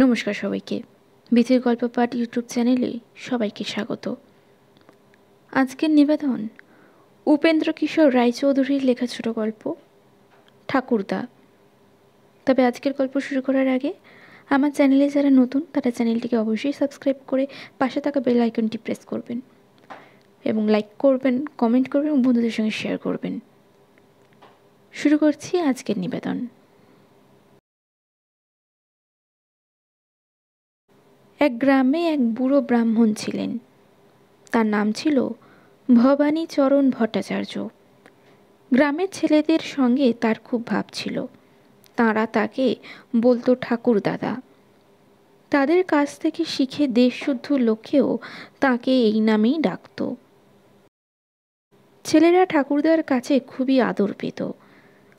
নমস্কার সবাইকে। বিথির গল্প পাঠ ইউটিউব চ্যানেলে সবাইকে স্বাগত। আজকের নিবেদন উপেন্দ্র কিশোর রায়চৌধুরীর লেখা ছোট গল্প ঠাকুরদা। তবে আজকের গল্প শুরু করার আগে আমার চ্যানেলে যারা নতুন তারা চ্যানেলটিকে অবশ্যই সাবস্ক্রাইব করে পাশে থাকা বেল আইকনটি প্রেস করবেন এবং লাইক করবেন, কমেন্ট করবেন এবং বন্ধুদের সঙ্গে শেয়ার করবেন। শুরু করছি আজকের নিবেদন। এক গ্রামে এক বুড়ো ব্রাহ্মণ ছিলেন। তার নাম ছিল ভবানীচরণ ভট্টাচার্য। গ্রামের ছেলেদের সঙ্গে তার খুব ভাব ছিল। তাঁরা তাকে বলতো ঠাকুর দাদা। তাদের কাছ থেকে শিখে দেশশুদ্ধ লোকেও তাকে এই নামেই ডাকত। ছেলেরা ঠাকুরদার কাছে খুবই আদর পেত,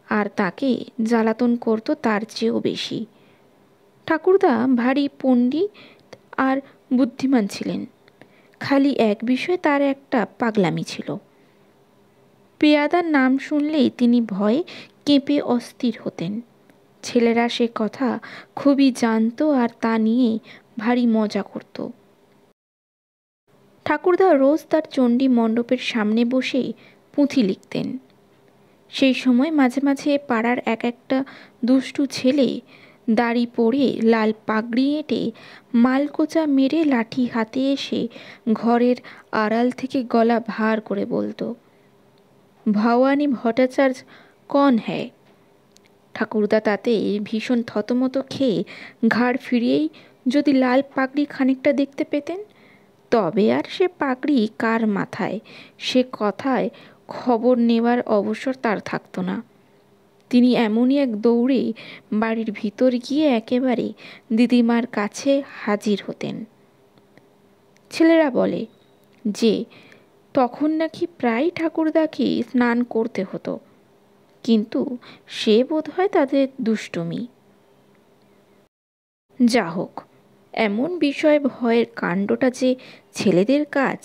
আর তাকে জ্বালাতন করত তার চেয়েও বেশি। ঠাকুরদা ভারী পণ্ডিত আর বুদ্ধিমান ছিলেন। খালি এক বিষয়ে তার একটা পাগলামি ছিল। পেয়াদার নাম শুনলেই তিনি ভয়ে কেঁপে অস্থির হতেন। ছেলেরা সে কথা খুবই জানত আর তা নিয়ে ভারী মজা করত। ঠাকুরদা রোজ তার চণ্ডী মণ্ডপের সামনে বসে পুঁথি লিখতেন। সেই সময় মাঝে মাঝে পাড়ার এক একটা দুষ্টু ছেলে দাড়ি পরে লাল পাগড়ি এঁটে মালকোচা মেরে লাঠি হাতে এসে ঘরের আড়াল থেকে গলা ভার করে বলতো, ভবানী ভট্টাচার্য কন হ্যায়? ঠাকুরদা তাতে ভীষণ থতমত খেয়ে ঘাড় ফিরিয়েই যদি লাল পাগড়ি খানিকটা দেখতে পেতেন, তবে আর সে পাগড়ি কার মাথায় সে কথায় খবর নেওয়ার অবসর তার থাকতো না। তিনি এমনই এক দৌড়ে বাড়ির ভিতর গিয়ে একেবারে দিদিমার কাছে হাজির হতেন। ছেলেরা বলে যে তখন নাকি প্রায় ঠাকুরদাকে স্নান করতে হতো, কিন্তু সে বোধহয় তাদের দুষ্টুমি। যা হোক, এমন বিষয়ে ভয়ের কাণ্ডটা যে ছেলেদের কাজ,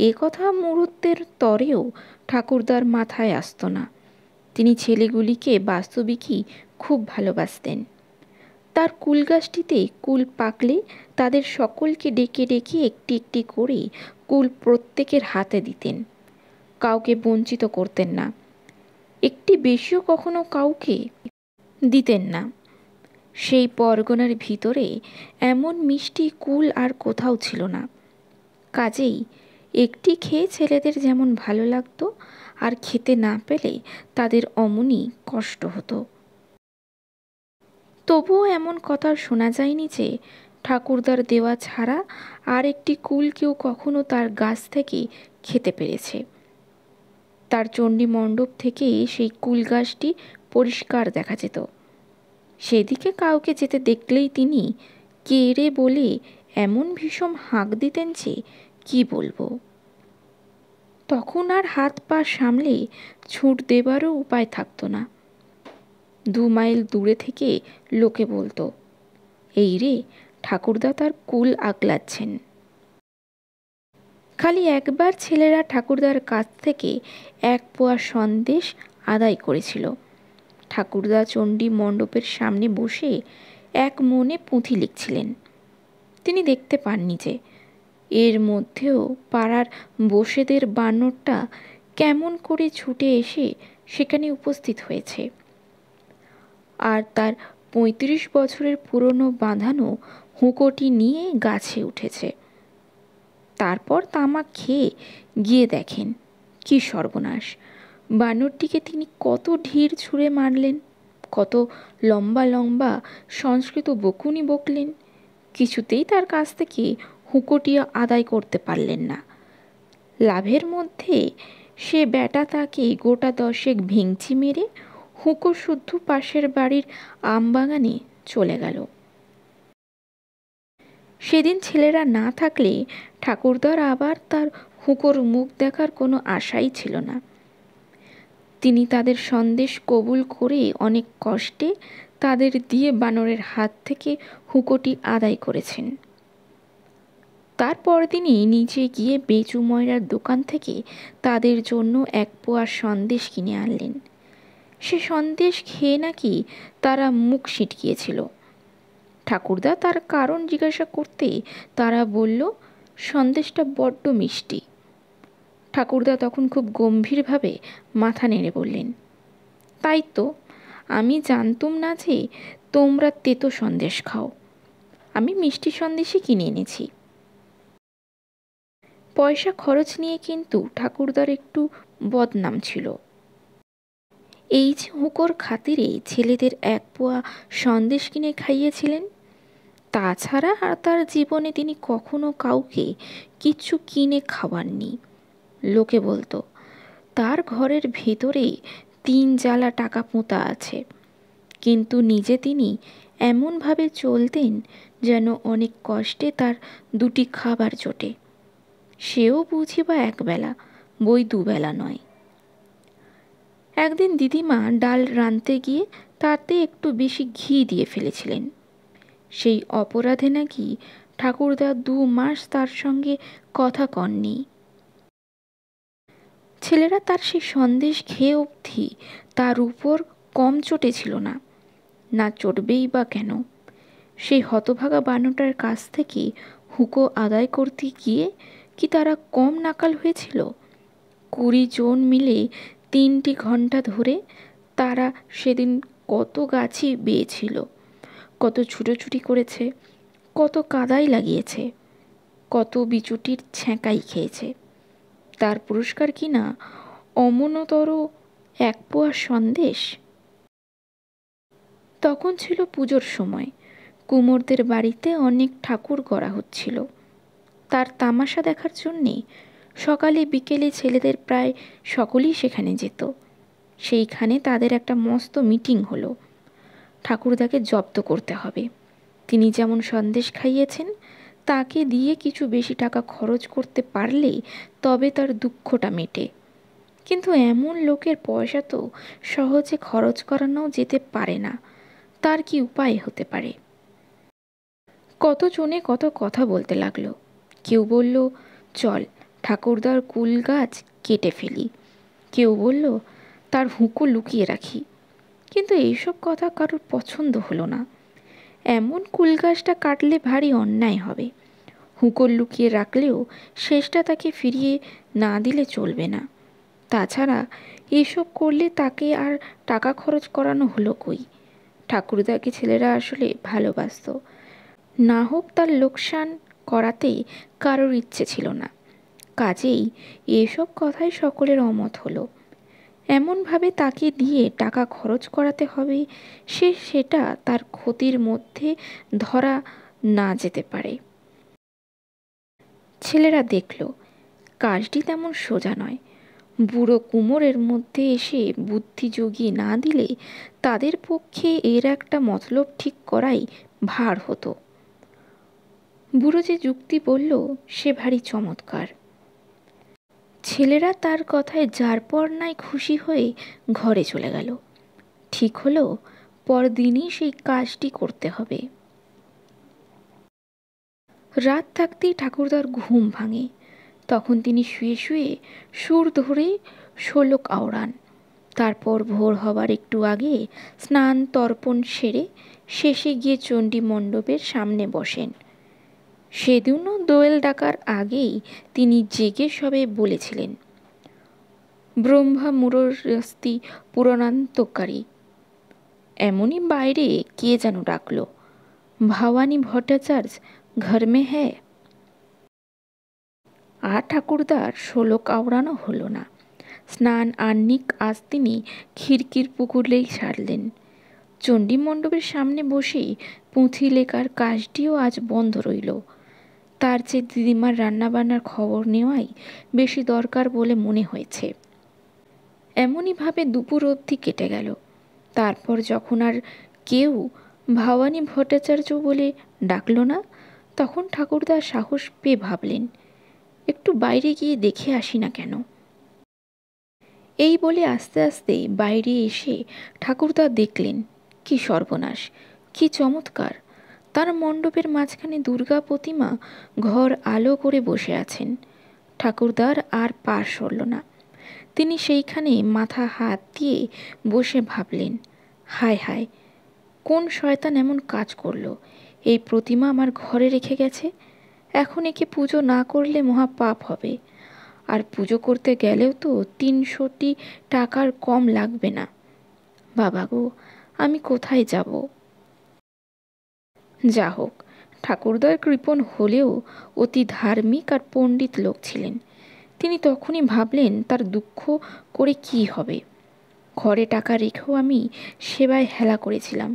এ কথা মুহূর্তের তরেও ঠাকুরদার মাথায় আসতো না। তিনি ছেলেগুলিকে বাস্তবিকই খুব ভালোবাসতেন। তার কুলগাছটিতে কুল পাকলে তাদের সকলকে ডেকে ডেকে একটি একটি করে কুল প্রত্যেকের হাতে দিতেন। কাউকে বঞ্চিত করতেন না। একটি বেশিও কখনো কাউকে দিতেন না। সেই পরগনার ভিতরে এমন মিষ্টি কুল আর কোথাও ছিল না। কাজেই একটি খেয়ে ছেলেদের যেমন ভালো লাগতো, আর খেতে না পেলে তাদের অমনি কষ্ট হতো। তবুও এমন কথা শোনা যায়নি যে ঠাকুরদার দেওয়া ছাড়া আর একটি কুল কেউ কখনো তার গাছ থেকে খেতে পেরেছে। তার চণ্ডী মণ্ডপ থেকে সেই কুল গাছটি পরিষ্কার দেখা যেত। সেদিকে কাউকে যেতে দেখলেই তিনি কে রে বলে এমন ভীষণ হাঁক দিতেন যে কি বলবো। তখন আর হাত পা সামলে ছুট দেবারও উপায় থাকতো না। 2 মাইল দূরে থেকে লোকে বলতো, এই রে ঠাকুরদা তার কুল আগলাচ্ছেন। খালি একবার ছেলেরা ঠাকুরদার কাছ থেকে 1 পোয়া সন্দেশ আদায় করেছিল। ঠাকুরদা চণ্ডী মণ্ডপের সামনে বসে এক মনে পুঁথি লিখছিলেন। তিনি দেখতে পাননি যে এর মধ্যেও পাড়ার বসেদের বানরটা কেমন করে ছুটে এসে সেখানে উপস্থিত হয়েছে, আর তার 35 বছরের পুরনো বাঁধানো হুঁকোটি নিয়ে গাছে উঠেছে। তারপর তামাক খেয়ে গিয়ে দেখেন কি সর্বনাশ! বানরটিকে তিনি কত ঢির ছুঁড়ে মারলেন, কত লম্বা লম্বা সংস্কৃত বকুনি বকলেন, কিছুতেই তার কাছ থেকে হুঁকোটি আদায় করতে পারলেন না। লাভের মধ্যে সে বেটা তাকে গোটা 10 ভেঙচি মেরে হুঁকো শুদ্ধ পাশের বাড়ির আমবাগানে চলে গেল। সেদিন ছেলেরা না থাকলে ঠাকুরদার আবার তার হুঁকোর মুখ দেখার কোনো আশাই ছিল না। তিনি তাদের সন্দেশ কবুল করে অনেক কষ্টে তাদের দিয়ে বানরের হাত থেকে হুঁকোটি আদায় করেছেন। তারপর দিনই নিচে গিয়ে বেচু ময়রার দোকান থেকে তাদের জন্য 1 পোয়া সন্দেশ কিনে আনলেন। সে সন্দেশ খেয়ে নাকি তারা মুখ সিটকিয়েছিল। ঠাকুরদা তার কারণ জিজ্ঞাসা করতে তারা বলল, সন্দেশটা বড্ড মিষ্টি। ঠাকুরদা তখন খুব গম্ভীরভাবে মাথা নেড়ে বললেন, তাই তো, আমি জানতুম না যে তোমরা তেতো সন্দেশ খাও। আমি মিষ্টি সন্দেশই কিনে এনেছি। পয়সা খরচ নিয়ে কিন্তু ঠাকুরদার একটু বদনাম ছিল। এই যে হুঁকোর খাতিরে ছেলেদের এক পোয়া সন্দেশ কিনে খাইয়েছিলেন, তাছাড়া আর তার জীবনে তিনি কখনো কাউকে কিচ্ছু কিনে খাওয়াননি। লোকে বলতো তার ঘরের ভেতরে 3 জালা টাকা পোঁতা আছে, কিন্তু নিজে তিনি এমনভাবে চলতেন যেন অনেক কষ্টে তার 2টি খাবার জোটে, সেও বুঝি বা একবেলা, বই 2 বেলা নয়। একদিন দিদিমা ডাল রাঁধতে গিয়ে তাতে একটু বেশি ঘি দিয়ে ফেলেছিলেন। সেই অপরাধে নাকি ঠাকুরদা 2 মাস তার সঙ্গে কথা কননি। ছেলেরা তার সেই সন্দেশ খেয়ে অবধি তার উপর কম চটেছিল না, না চটবেই বা কেন। সেই হতভাগা বানরটার কাছ থেকে হুঁকো আদায় করতে গিয়ে কি তারা কম নাকাল হয়েছিল? 20 জন মিলে 3টি ঘন্টা ধরে তারা সেদিন কত গাছই বেয়েছিল, কত ছুটোছুটি করেছে, কত কাদাই লাগিয়েছে, কত বিচুটির ছ্যাঁকাই খেয়েছে। তার পুরস্কার কি না অমনতর 1 পোয়া সন্দেশ? তখন ছিল পুজোর সময়। কুমোরদের বাড়িতে অনেক ঠাকুর গড়া হচ্ছিল। তার তামাশা দেখার জন্যে সকালে বিকেলে ছেলেদের প্রায় সকলেই সেখানে যেত। সেইখানে তাদের একটা মস্ত মিটিং হলো। ঠাকুরদাকে জব্দ করতে হবে। তিনি যেমন সন্দেশ খাইয়েছেন, তাকে দিয়ে কিছু বেশি টাকা খরচ করতে পারলে তবে তার দুঃখটা মেটে। কিন্তু এমন লোকের পয়সা তো সহজে খরচ করানো যেতে পারে না। তার কি উপায় হতে পারে? কতজনে কত কথা বলতে লাগলো। কেউ বলল, চল ঠাকুরদার কুল গাছ কেটে ফেলি। কেউ বলল, তার হুঁকো লুকিয়ে রাখি। কিন্তু এইসব কথা কারোর পছন্দ হলো না। এমন কুল গাছটা কাটলে ভারী অন্যায় হবে। হুঁকো লুকিয়ে রাখলেও শেষটা তাকে ফিরিয়ে না দিলে চলবে না। তাছাড়া এসব করলে তাকে আর টাকা খরচ করানো হলো কই? ঠাকুরদাকে ছেলেরা আসলে ভালোবাসত, না হোক তার লোকসান করাতে কারোর ইচ্ছে ছিল না। কাজেই এসব কথাই সকলের অমত হলো। এমনভাবে তাকে দিয়ে টাকা খরচ করাতে হবে সেটা তার ক্ষতির মধ্যে ধরা না যেতে পারে। ছেলেরা দেখল কাজটি তেমন সোজা নয়। বুড়ো কুমোরের মধ্যে এসে বুদ্ধি জুগিয়ে না দিলে তাদের পক্ষে এর একটা মতলব ঠিক করাই ভার হতো। বুড়ো যে যুক্তি বলল সে ভারী চমৎকার। ছেলেরা তার কথায় যার পর নাই খুশি হয়ে ঘরে চলে গেল। ঠিক হলো পরদিনই সেই কাজটি করতে হবে। রাত থাকতেই ঠাকুরদার ঘুম ভাঙে। তখন তিনি শুয়ে শুয়ে সুর ধরে শোলক আওড়ান। তারপর ভোর হবার একটু আগে স্নান তর্পণ সেরে শেষে গিয়ে চণ্ডী মণ্ডপের সামনে বসেন। সেদিনও দোয়েল ডাকার আগেই তিনি জেগে সবে বলেছিলেন, ব্রহ্মা মুরস্তি পুরাণান্তকারী। এমনই বাইরে কে যেন ডাকল, ভবানী ভট্টাচার্য ঘর মে হ্যায়। আর ঠাকুরদার শোলক আওড়ানো হলো না। স্নান আহ্নিক আজ তিনি খিড়কির পুকুরেই সারলেন। চণ্ডী মণ্ডপের সামনে বসেই পুঁথি লেখার কাজটিও আজ বন্ধ রইল। তার চেয়ে দিদিমার রান্নাবান্নার খবর নেওয়াই বেশি দরকার বলে মনে হয়েছে। এমনইভাবে দুপুর অবধি কেটে গেল। তারপর যখন আর কেউ ভবানী ভট্টাচার্য বলে ডাকল না, তখন ঠাকুরদা সাহস পেয়ে ভাবলেন, একটু বাইরে গিয়ে দেখে আসি না কেন। এই বলে আস্তে আস্তে বাইরে এসে ঠাকুরদা দেখলেন, কি সর্বনাশ, কি চমৎকার! তার মণ্ডপের মাঝখানে দুর্গা প্রতিমা ঘর আলো করে বসে আছেন। ঠাকুরদার আর পা সরল না। তিনি সেইখানে মাথা হাত দিয়ে বসে ভাবলেন, হায় হায়, কোন শয়তান এমন কাজ করলো? এই প্রতিমা আমার ঘরে রেখে গেছে, এখন একে পুজো না করলে মহা পাপ হবে। আর পুজো করতে গেলেও তো 300টি টাকার কম লাগবে না। বাবা গো, আমি কোথায় যাব? যা হোক, ঠাকুরদার কৃপণ হলেও অতি ধার্মিক আর পণ্ডিত লোক ছিলেন। তিনি তখনই ভাবলেন তার দুঃখ করে কি হবে। ঘরে টাকা রেখেও আমি সেবায় হেলা করেছিলাম,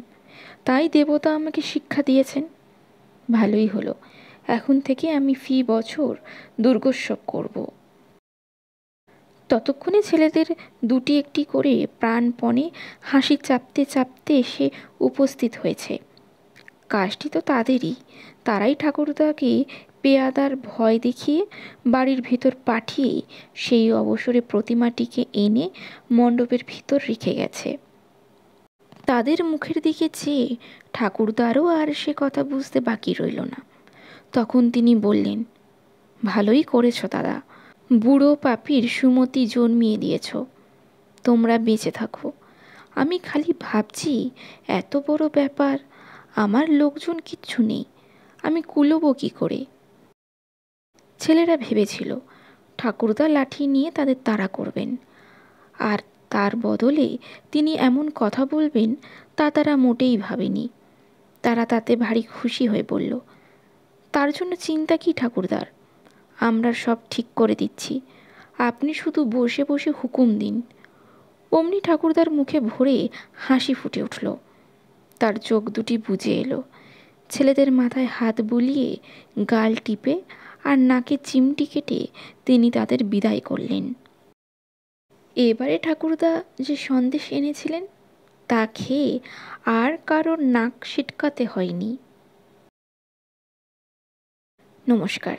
তাই দেবতা আমাকে শিক্ষা দিয়েছেন। ভালোই হলো, এখন থেকে আমি ফি বছর দুর্গোৎসব করব। ততক্ষণে ছেলেদের দুটি একটি করে প্রাণপণে হাসি চাপতে চাপতে এসে উপস্থিত হয়েছে। কাজটি তো তাদেরই, তারাই ঠাকুরদাকে পেয়াদার ভয় দেখিয়ে বাড়ির ভিতর পাঠিয়ে সেই অবসরে প্রতিমাটিকে এনে মণ্ডপের ভিতর রেখে গেছে। তাদের মুখের দিকে চেয়ে ঠাকুরদারও আর সে কথা বুঝতে বাকি রইল না। তখন তিনি বললেন, ভালোই করেছ দাদা, বুড়ো পাপির সুমতি জন্মিয়ে দিয়েছ। তোমরা বেঁচে থাকো। আমি খালি ভাবছি, এত বড় ব্যাপার, আমার লোকজন কিচ্ছু নেই, আমি কুলোবো কী করে? ছেলেরা ভেবেছিল ঠাকুরদা লাঠি নিয়ে তাদের তাড়া করবেন, আর তার বদলে তিনি এমন কথা বলবেন তা তারা মোটেই ভাবেনি। তারা তাতে ভারী খুশি হয়ে বলল, তার জন্য চিন্তা কি ঠাকুরদার, আমরা সব ঠিক করে দিচ্ছি, আপনি শুধু বসে বসে হুকুম দিন। অমনি ঠাকুরদার মুখে ভরে হাসি ফুটে উঠল, তার চোখ দুটি বুজে এলো। ছেলেদের মাথায় হাত বুলিয়ে গাল টিপে আর নাকে চিমটি কেটে তিনি তাদের বিদায় করলেন। এবারে ঠাকুরদা যে সন্দেশ এনেছিলেন তা খেয়ে আর কারোর নাক সিটকাতে হয়নি। নমস্কার।